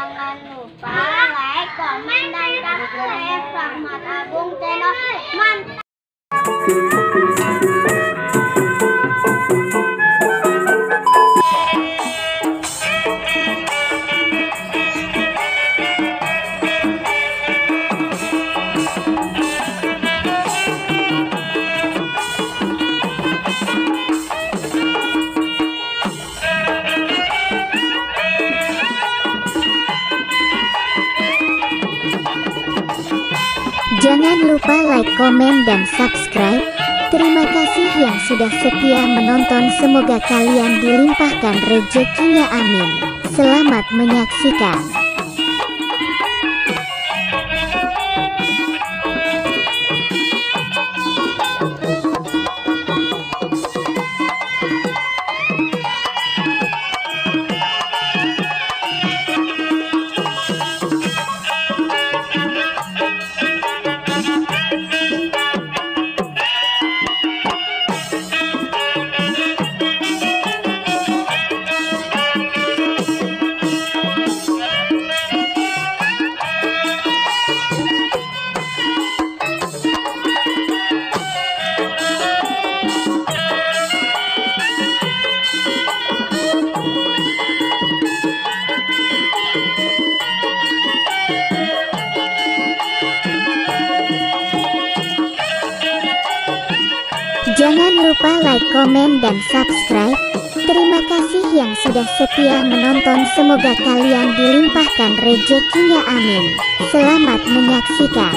Jangan lupa like, komen, dan subscribe Rahmat Agung Channel. Mantap. Jangan lupa like, komen, dan subscribe. Terima kasih yang sudah setia menonton. Semoga kalian dilimpahkan rezekinya, amin. Selamat menyaksikan. Jangan lupa like, komen, dan subscribe. Terima kasih yang sudah setia menonton. Semoga kalian dilimpahkan rezekinya, amin. Selamat menyaksikan.